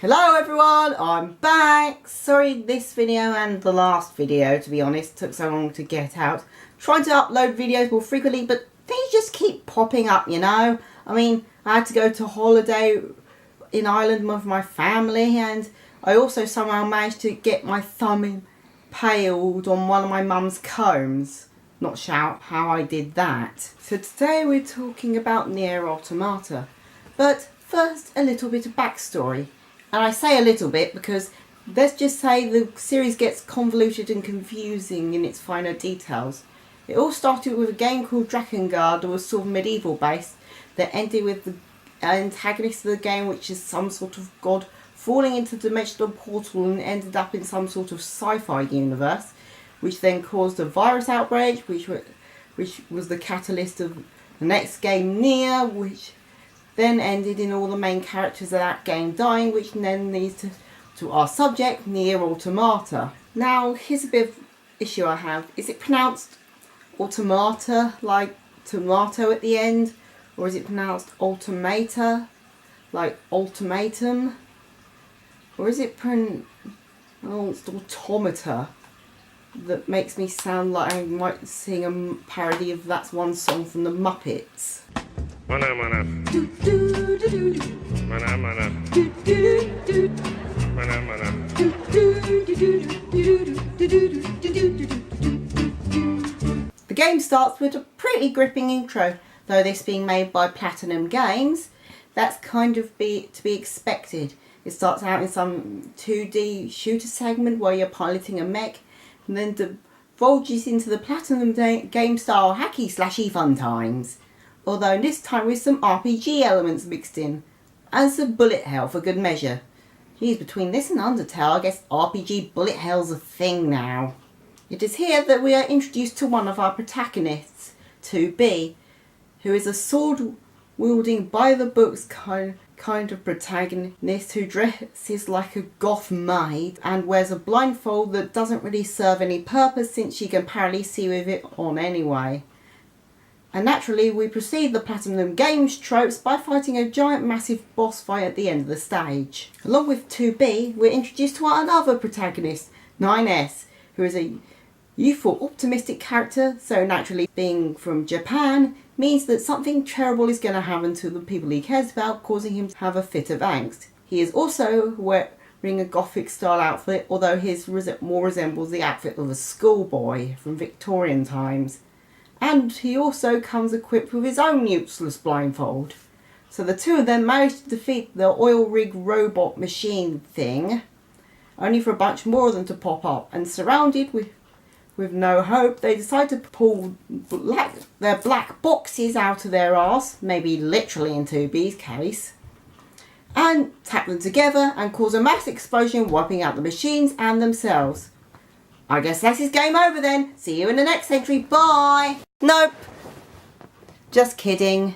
Hello everyone, I'm back. Sorry this video and the last video, to be honest, took so long to get out. Trying to upload videos more frequently, but things just keep popping up, you know. I mean, I had to go to holiday in Ireland with my family, and I also somehow managed to get my thumb impaled on one of my mum's combs. Not sure how I did that. So today we're talking about Nier Automata. But first, a little bit of backstory. And I say a little bit because let's just say the series gets convoluted and confusing in its finer details. It all started with a game called Drakengard that was sort of medieval based, that ended with the antagonist of the game, which is some sort of god, falling into a dimensional portal and ended up in some sort of sci-fi universe, which then caused a virus outbreak, which was the catalyst of the next game, Nier, which then ended in all the main characters of that game dying, which then leads to our subject, Nier Automata. Now, here's a bit of issue I have. Is it pronounced automata, like tomato at the end? Or is it pronounced automata, like ultimatum? Or is it pronounced automata? That makes me sound like I might sing a parody of That's One Song from the Muppets. Mana mana. Mana mana. Mana mana. The game starts with a pretty gripping intro, though this being made by Platinum Games, that's kind of to be expected. It starts out in some 2D shooter segment where you're piloting a mech, and then divulges into the Platinum game style hacky slashy fun times. Although this time with some RPG elements mixed in, and some bullet hell for good measure. Geez, between this and Undertale, I guess RPG bullet hell's a thing now. It is here that we are introduced to one of our protagonists, 2B, who is a sword-wielding, by-the-books kind of protagonist who dresses like a goth maid and wears a blindfold that doesn't really serve any purpose since she can apparently see with it on anyway. And naturally, we proceed the Platinum Games tropes by fighting a giant massive boss fight at the end of the stage. Along with 2B, we're introduced to another protagonist, 9S, who is a youthful, optimistic character, so naturally being from Japan means that something terrible is going to happen to the people he cares about, causing him to have a fit of angst. He is also wearing a gothic style outfit, although his more resembles the outfit of a schoolboy from Victorian times. And he also comes equipped with his own useless blindfold. So the two of them manage to defeat the oil rig robot machine thing, only for a bunch more of them to pop up, and surrounded with no hope, they decide to pull their black boxes out of their arse, maybe literally in 2B's case, and tap them together and cause a mass explosion, wiping out the machines and themselves. I guess that's his game over then. See you in the next entry. Bye! Nope. Just kidding.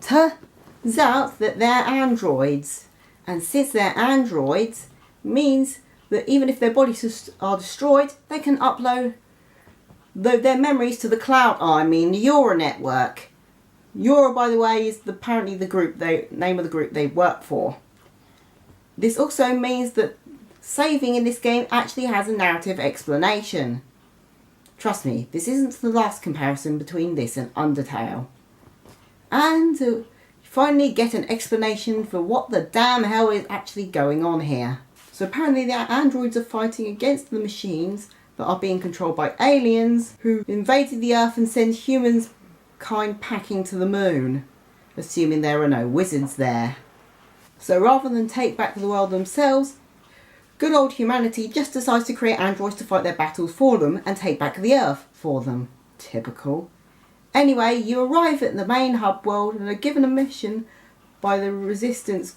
Turns out that they're androids. And since they're androids, means that even if their bodies are destroyed, they can upload their memories to the cloud. I mean, the Euro network. Euro, by the way, is apparently the name of the group they work for. This also means that saving in this game actually has a narrative explanation. Trust me, this isn't the last comparison between this and Undertale. And you finally get an explanation for what the damn hell is actually going on here. So apparently the androids are fighting against the machines that are being controlled by aliens who invaded the Earth and sent humankind packing to the moon, assuming there are no wizards there. So rather than take back the world themselves, good old humanity just decides to create androids to fight their battles for them and take back the Earth for them. Typical. Anyway, you arrive at the main hub world and are given a mission by the resistance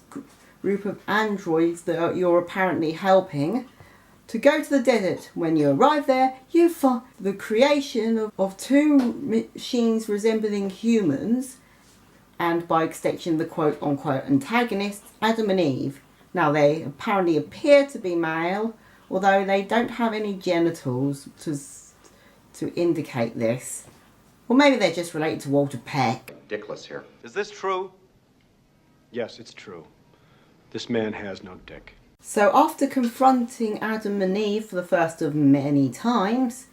group of androids that you're apparently helping to go to the desert. When you arrive there, you find the creation of two machines resembling humans, and by extension the quote-unquote antagonists, Adam and Eve. Now, they apparently appear to be male, although they don't have any genitals to indicate this. Or maybe they're just related to Walter Peck. Dickless here. Is this true? Yes, it's true. This man has no dick. So after confronting Adam and Eve for the first of many times,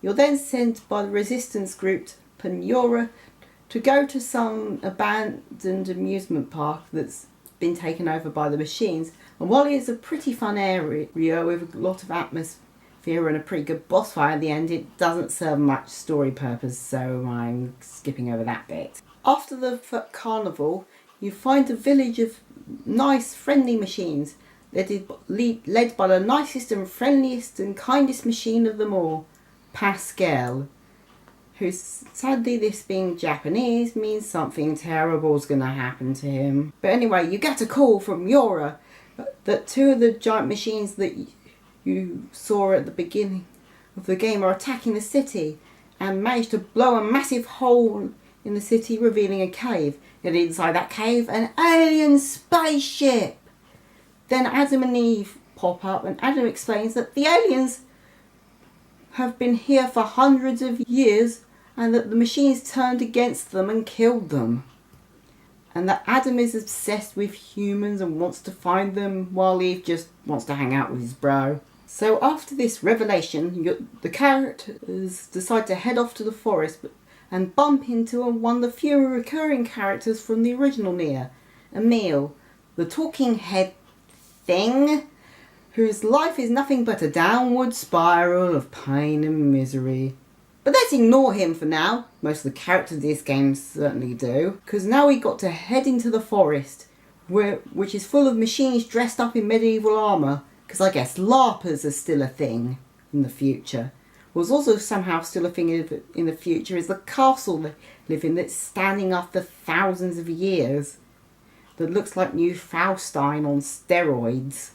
you're then sent by the resistance group Panura to go to some abandoned amusement park that's been taken over by the machines. And while it's a pretty fun area with a lot of atmosphere and a pretty good boss fight at the end, it doesn't serve much story purpose, so I'm skipping over that bit. After the carnival, you find a village of nice, friendly machines led by the nicest and friendliest and kindest machine of them all, Pascal, who, sadly, this being Japanese, means something terrible is going to happen to him. But anyway, you get a call from Yora that two of the giant machines that you saw at the beginning of the game are attacking the city and managed to blow a massive hole in the city, revealing a cave. And inside that cave, an alien spaceship! Then Adam and Eve pop up, and Adam explains that the aliens have been here for hundreds of years and that the machines turned against them and killed them. And that Adam is obsessed with humans and wants to find them, while Eve just wants to hang out with his bro. So after this revelation, the characters decide to head off to the forest and bump into one of the few recurring characters from the original Nier, Emil, the talking head thing, whose life is nothing but a downward spiral of pain and misery. But let's ignore him for now. Most of the characters of this game certainly do, because now we got to head into the forest, which is full of machines dressed up in medieval armour, because I guess LARPers are still a thing in the future. What's also somehow still a thing in the future is the castle they live in that's standing after thousands of years, that looks like New Faustine on steroids.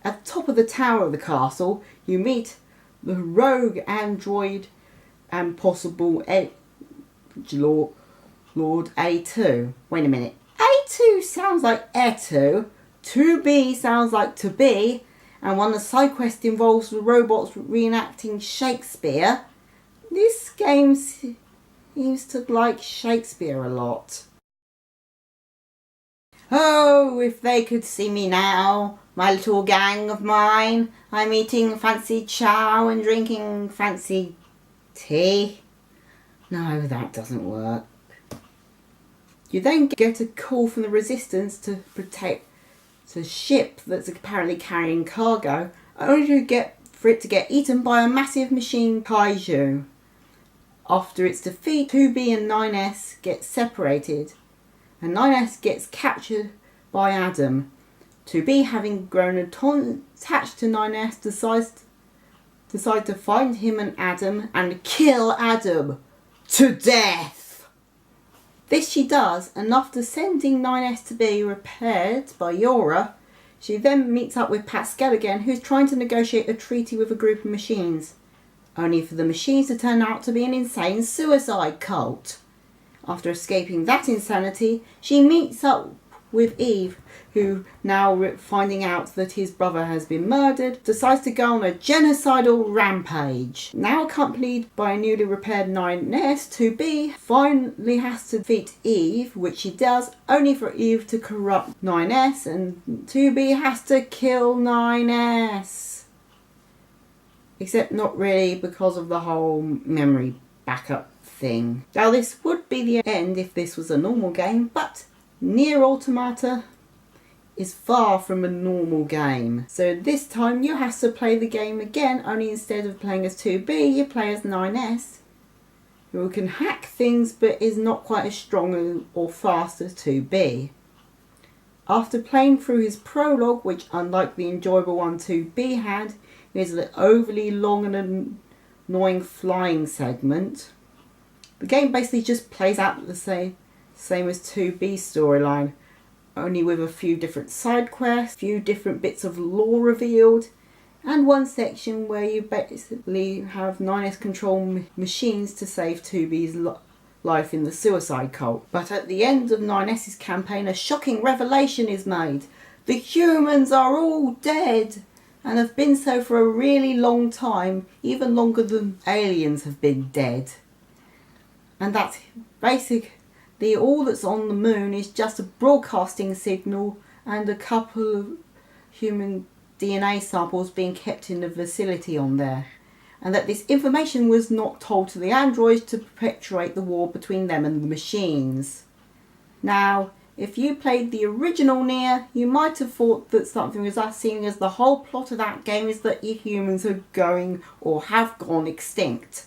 At the top of the tower of the castle, you meet the rogue android and possible Lord A2. Wait a minute. A2 sounds like Etu, 2B sounds like to be, and one of the side quests involves the robots reenacting Shakespeare. This game seems to like Shakespeare a lot. Oh, if they could see me now, my little gang of mine. I'm eating fancy chow and drinking fancy tea. No, that doesn't work. You then get a call from the Resistance to protect the ship that's apparently carrying cargo, only for it to get eaten by a massive machine kaiju. After its defeat, 2B and 9S get separated, and 9S gets captured by Adam. 2B, having grown attached to 9S, decide to find him and Adam and kill Adam to death. This she does, and after sending 9S to be repaired by Yora, she then meets up with Pascal again, who's trying to negotiate a treaty with a group of machines, only for the machines to turn out to be an insane suicide cult. After escaping that insanity, she meets up with Eve, who, now finding out that his brother has been murdered, decides to go on a genocidal rampage. Now accompanied by a newly repaired 9S, 2B finally has to defeat Eve, which she does, only for Eve to corrupt 9S, and 2B has to kill 9S. Except not really, because of the whole memory backup thing. Now this would be the end if this was a normal game, but Nier Automata is far from a normal game. So this time you have to play the game again, only instead of playing as 2B, you play as 9S, who can hack things but is not quite as strong or fast as 2B. After playing through his prologue, which unlike the enjoyable one 2B had, is an overly long and annoying flying segment, the game basically just plays out the same as 2B's storyline, only with a few different side quests, a few different bits of lore revealed, and one section where you basically have 9S control machines to save 2B's life in the suicide cult. But at the end of 9S's campaign, a shocking revelation is made. The humans are all dead, and have been so for a really long time, even longer than aliens have been dead. And that's basically all that's on the moon is just a broadcasting signal and a couple of human DNA samples being kept in the facility on there, and that this information was not told to the androids to perpetuate the war between them and the machines. Now, if you played the original Nier, you might have thought that something was us, seeing as the whole plot of that game is that humans are going or have gone extinct.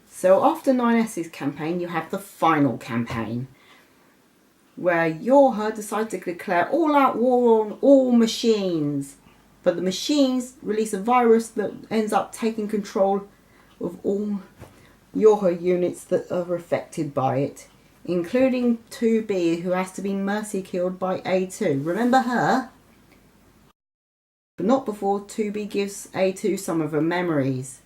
So after 9S's campaign, you have the final campaign, where Yorha decides to declare all-out war on all machines. But the machines release a virus that ends up taking control of all Yorha units that are affected by it, including 2B, who has to be mercy killed by A2. Remember her? But not before 2B gives A2 some of her memories.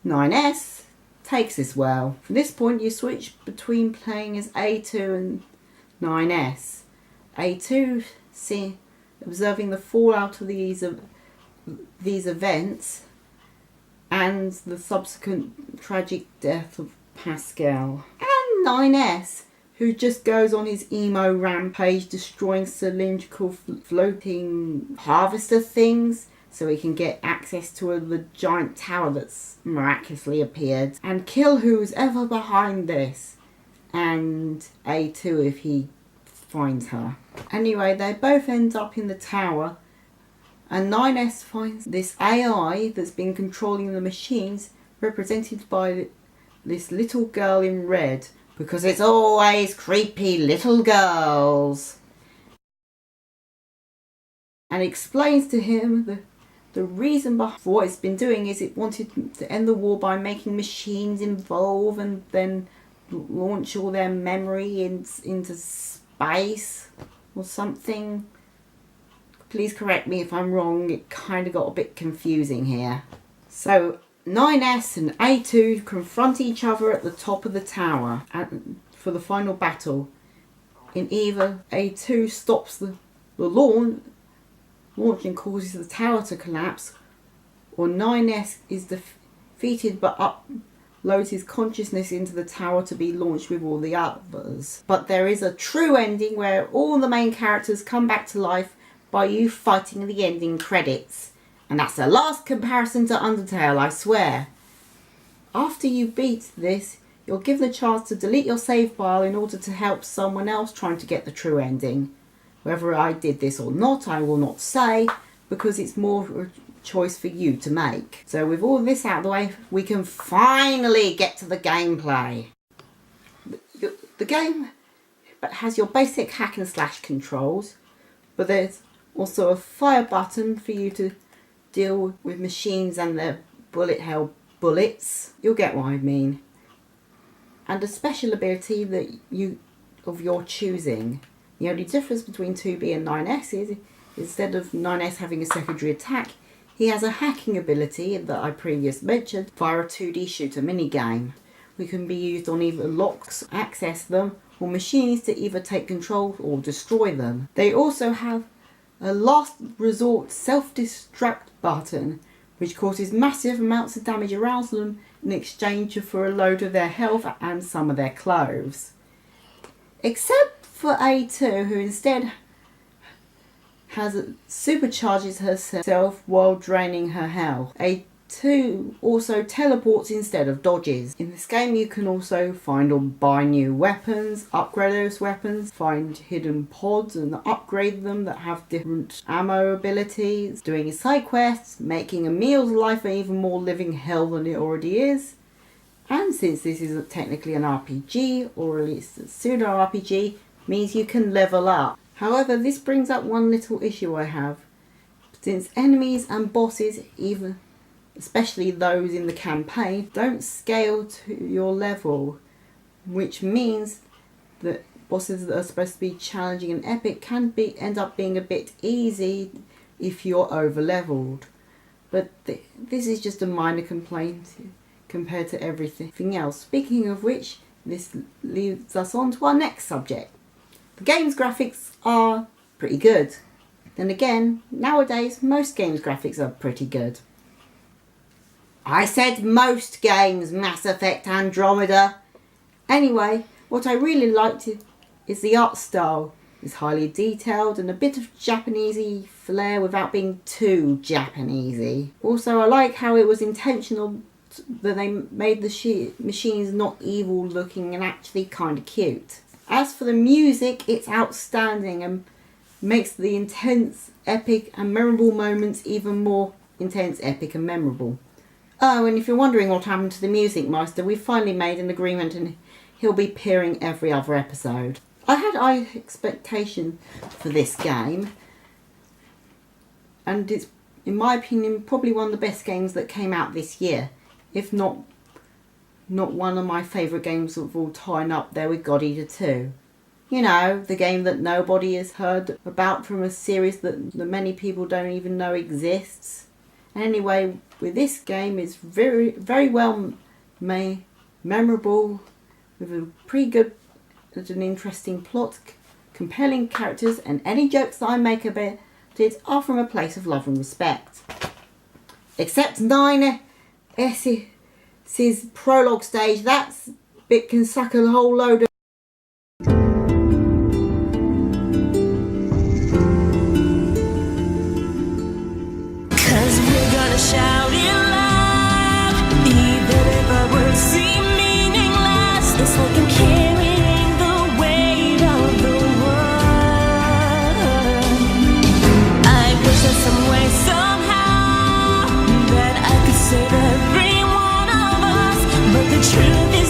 9S takes this well. From this point you switch between playing as A2 and 9S. A2 observing the fallout of these events and the subsequent tragic death of Pascal. And 9S, who just goes on his emo rampage destroying cylindrical floating harvester things so he can get access to the giant tower that's miraculously appeared and kill who's ever behind this, and A2 if he finds her. Anyway, they both end up in the tower, and 9S finds this AI that's been controlling the machines, represented by this little girl in red, because it's always creepy little girls, and explains to him the reason for what it's been doing is it wanted to end the war by making machines evolve and then launch all their memory into space or something. Please correct me if I'm wrong, it kind of got a bit confusing here. So 9S and A2 confront each other at the top of the tower for the final battle. In either A2 stops the launch and causes the tower to collapse, or 9S is defeated but uploads his consciousness into the tower to be launched with all the others. But there is a true ending where all the main characters come back to life by you fighting the ending credits. And that's the last comparison to Undertale, I swear. After you beat this, you're given a chance to delete your save file in order to help someone else trying to get the true ending. Whether I did this or not, I will not say, because it's more of a choice for you to make. So with all this out of the way, we can finally get to the gameplay. The game has your basic hack and slash controls, but there's also a fire button for you to deal with machines and their bullet hell bullets. You'll get what I mean. And a special ability of your choosing. The only difference between 2B and 9S is, instead of 9S having a secondary attack, he has a hacking ability that I previously mentioned via a 2D shooter minigame. We can be used on either locks, access them, or machines to either take control or destroy them. They also have a last resort self-destruct button, which causes massive amounts of damage around them in exchange for a load of their health and some of their clothes. Except for A2, who instead supercharges herself while draining her health. A2 also teleports instead of dodges. In this game you can also find or buy new weapons, upgrade those weapons, find hidden pods and upgrade them that have different ammo abilities, doing side quests, making Emil's life even more living hell than it already is. And since this isn't technically an RPG, or at least a pseudo RPG, means you can level up. However, this brings up one little issue I have. Since enemies and bosses, even especially those in the campaign, don't scale to your level, which means that bosses that are supposed to be challenging and epic can end up being a bit easy if you're over leveled. But this is just a minor complaint compared to everything else. Speaking of which, this leads us on to our next subject. The game's graphics are pretty good. Then again, nowadays most games' graphics are pretty good. I said most games, Mass Effect Andromeda. Anyway, what I really liked is the art style. It's highly detailed and a bit of Japanesey flair without being too Japanesey. Also, I like how it was intentional that they made the machines not evil looking and actually kind of cute. As for the music, it's outstanding and makes the intense, epic and memorable moments even more intense, epic and memorable. Oh, and if you're wondering what happened to the Music Master, we've finally made an agreement and he'll be appearing every other episode. I had high expectation for this game, and it's, in my opinion, probably one of the best games that came out this year, if not one of my favourite games of all time, up there with God Eater 2. You know, the game that nobody has heard about from a series that many people don't even know exists. Anyway, with this game, it's very, very well made, memorable, with a pretty good and an interesting plot, compelling characters, and any jokes that I make about it are from a place of love and respect. Except 9S's prologue stage, that bit can suck a whole load of shout it loud, even if our words seem meaningless. It's like I'm carrying the weight of the world. I wish that some way, somehow, that I could save every one of us. But the truth is